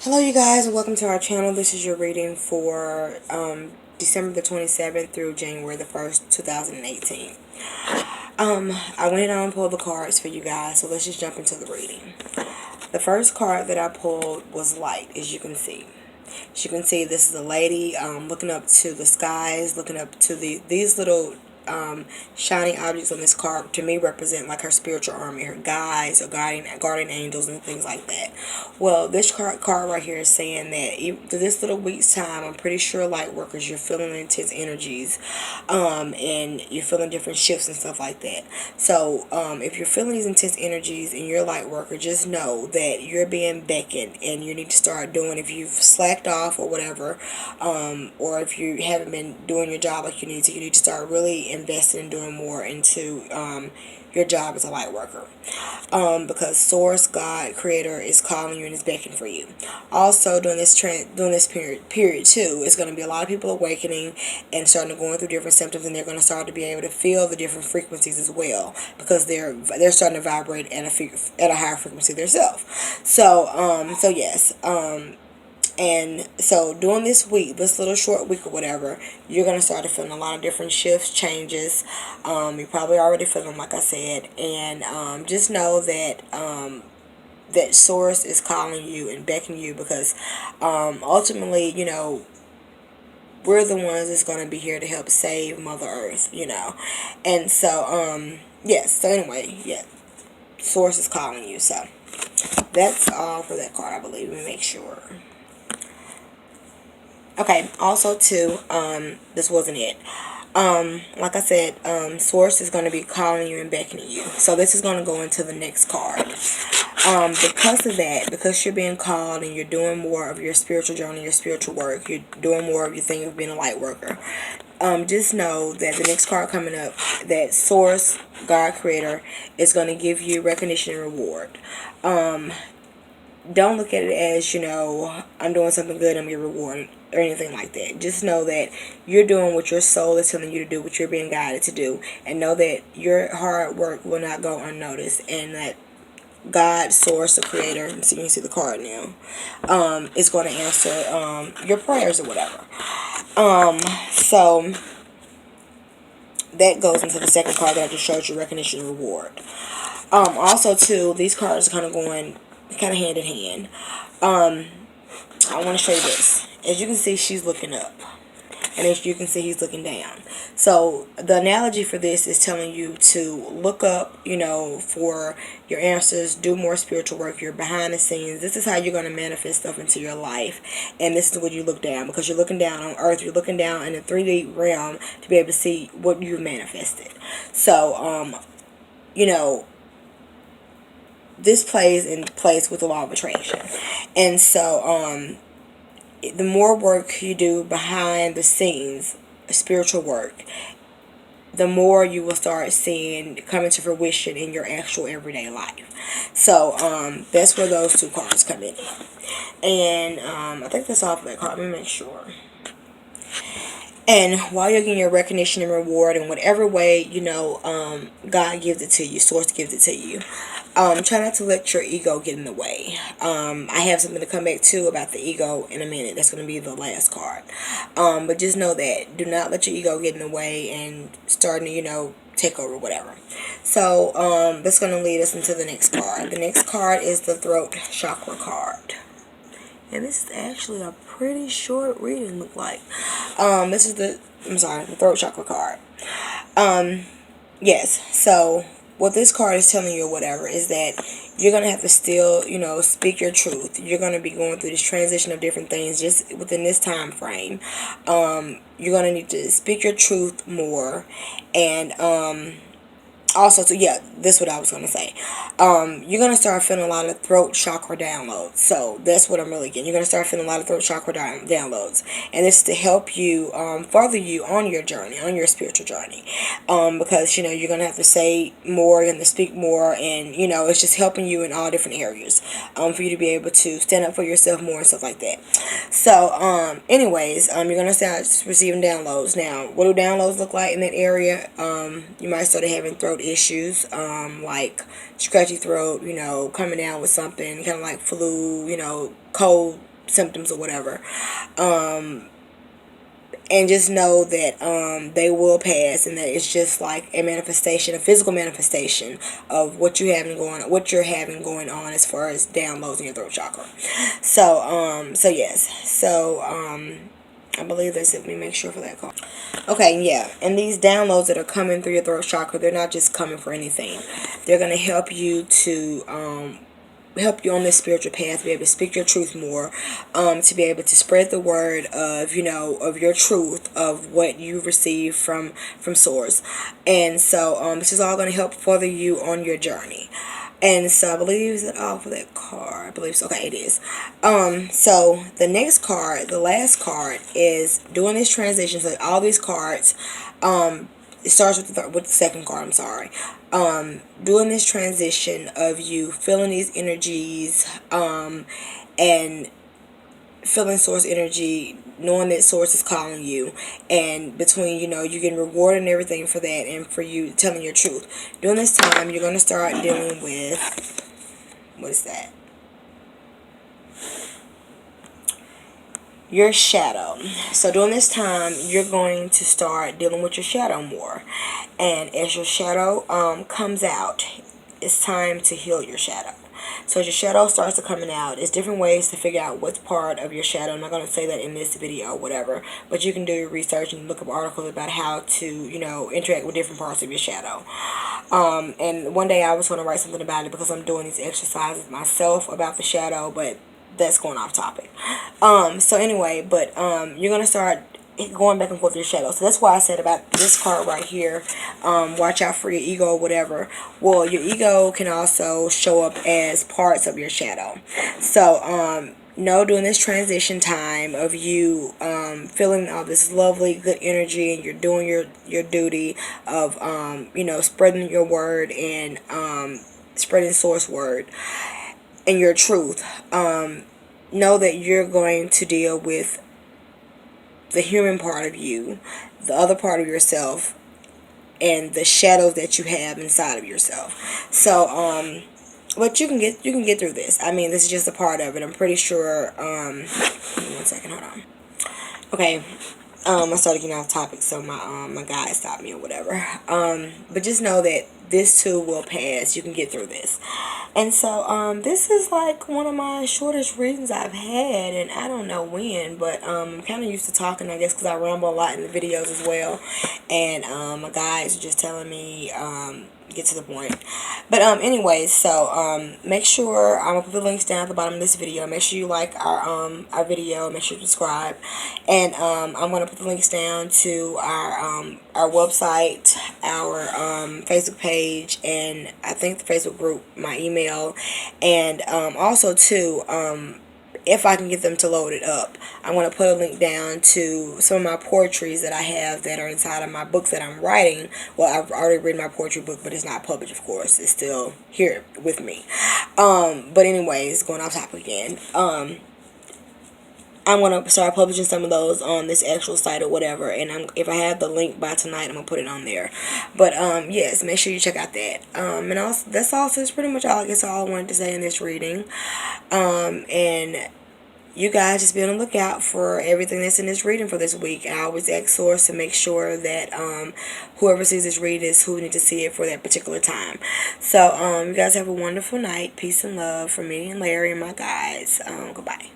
Hello you guys and welcome to our channel. This is your reading for December the 27th through January the 1st, 2018. I went on and pulled the cards for you guys, so let's just jump into the reading. The first card that I pulled was light, as you can see. As you can see, this is a lady looking up to the skies, looking up to these little shining objects on this card to me represent like her spiritual army, her guides or guardian angels and things like that. Well, this card right here is saying that through this little week's time, I'm pretty sure light workers, you're feeling intense energies, and you're feeling different shifts and stuff like that. So if you're feeling these intense energies and you're a light worker, just know that you're being beckoned and you need to start doing, if you've slacked off or whatever, or if you haven't been doing your job like you need to start really investing and doing more into your job as a light worker, because Source, God, Creator is calling you and is beckoning for you. Also, during this period too, it's going to be a lot of people awakening and starting to going through different symptoms, and they're going to start to be able to feel the different frequencies as well, because they're starting to vibrate at a higher frequency themselves. So yes. And so during this week, this little short week or whatever, you're going to start to feel a lot of different shifts, changes. You're probably already feeling, like I said. And just know that that Source is calling you and beckoning you, because ultimately, we're the ones that's going to be here to help save Mother Earth. And so, yes. So anyway, yeah. Source is calling you. So that's all for that card, I believe. Let me make sure. Okay, also too, this wasn't it. Like I said, Source is going to be calling you and beckoning you. So this is going to go into the next card. Because of that, because you're being called and you're doing more of your spiritual journey, your spiritual work, you're doing more of your thing of being a light worker. Just know that the next card coming up, that Source, God Creator, is going to give you recognition and reward. Don't look at it as, I'm doing something good, I'm getting rewarded, or anything like that. Just know that you're doing what your soul is telling you to do, what you're being guided to do, and know that your hard work will not go unnoticed, and that God, Source, the Creator, so you can see the card now, is going to answer your prayers or whatever. So that goes into the second card that I just showed you, recognition and reward. Also too, these cards are kind of going hand in hand. I want to show you this. As you can see, she's looking up, and as you can see, he's looking down. So the analogy for this is telling you to look up, for your answers, do more spiritual work. You're behind the scenes. This is how you're going to manifest stuff into your life, and this is when you look down, because you're looking down on Earth. You're looking down in the 3D realm to be able to see what you've manifested. So, this plays in place with the law of attraction. And so, the more work you do behind the scenes, spiritual work, the more you will start seeing come into fruition in your actual everyday life. So, that's where those two cards come in. And, I think that's all for that card. Let me make sure. And while you're getting your recognition and reward in whatever way, God gives it to you, Source gives it to you, try not to let your ego get in the way. I have something to come back to about the ego in a minute. That's going to be the last card. But just know that do not let your ego get in the way and starting to, take over whatever. So, that's going to lead us into the next card. The next card is the throat chakra card. And this is actually a pretty short reading, look like. This is the throat chakra card. Yes, so what this card is telling you or whatever is that you're going to have to still, speak your truth. You're going to be going through this transition of different things just within this time frame. You're going to need to speak your truth more, and also, so yeah, this is what I was going to say. You're going to start feeling a lot of throat chakra downloads. So that's what I'm really getting. You're going to start feeling a lot of throat chakra downloads. And this is to help you, further you on your journey, on your spiritual journey. Because, you're going to have to say more, you're going to speak more, and, it's just helping you in all different areas, for you to be able to stand up for yourself more and stuff like that. So, anyways, you're going to start receiving downloads. Now, what do downloads look like in that area? You might start having throat issues, like scratchy throat, coming down with something, kind of like flu, cold symptoms or whatever. And just know that they will pass, and that it's just like a manifestation, a physical manifestation of what you're having going on as far as downloads in your throat chakra. So yes. I believe that's it. Let me make sure for that call. Okay, yeah. And these downloads that are coming through your throat chakra, they're not just coming for anything. They're going to help you to help you on this spiritual path to be able to speak your truth more, to be able to spread the word of, of your truth, of what you receive from source. And so this is all going to help further you on your journey. And so I believe, is it all for that card? I believe so. Okay, it is. So the next card, the last card, is doing this transition. So all these cards, it starts with the second card. I'm sorry. Doing this transition of you feeling these energies, and feeling source energy, knowing that source is calling you, and between you getting rewarded and everything for that, and for you telling your truth. During this time, you're going to start dealing with, what is that? Your shadow. So during this time, you're going to start dealing with your shadow more, and as your shadow comes out, it's time to heal your shadow. So as your shadow starts to coming out, it's different ways to figure out what's part of your shadow. I'm not going to say that in this video or whatever, but you can do your research and look up articles about how to, interact with different parts of your shadow. And one day I was going to write something about it, because I'm doing these exercises myself about the shadow, but that's going off topic. So anyway, but you're going to start going back and forth with your shadow. So that's why I said about this card right here, watch out for your ego or whatever. Well, your ego can also show up as parts of your shadow. So during this transition time of you feeling all this lovely good energy, and you're doing your duty of spreading your word, and spreading source word and your truth, know that you're going to deal with the human part of you, the other part of yourself, and the shadows that you have inside of yourself. So but you can get through this. I mean, this is just a part of it. I'm pretty sure. Give me 1 second, hold on. Okay. I started getting off topic, so my guy stopped me or whatever. But just know that this too will pass. You can get through this. And so this is like one of my shortest readings I've had, and I don't know when, but I'm kind of used to talking, I guess, because I ramble a lot in the videos as well. And my guys are just telling me get to the point. But anyways, so make sure I'm gonna put the links down at the bottom of this video. Make sure you like our video. Make sure you subscribe, and I'm gonna put the links down to our website, our Facebook page, and I think the Facebook group, my email, and also too, if I can get them to load it up, I'm going to put a link down to some of my poetries that I have that are inside of my book that I'm writing. Well, I've already written my poetry book, but it's not published, of course. It's still here with me. But anyways, going off topic again. I'm going to start publishing some of those on this actual site or whatever. And if I have the link by tonight, I'm going to put it on there. But, yes, make sure you check out that. And also, that's also pretty much all, I guess, all I wanted to say in this reading. And you guys just be on the lookout for everything that's in this reading for this week. I always ask source to make sure that whoever sees this reading is who need to see it for that particular time. So, you guys have a wonderful night. Peace and love from me and Larry and my guys. Goodbye.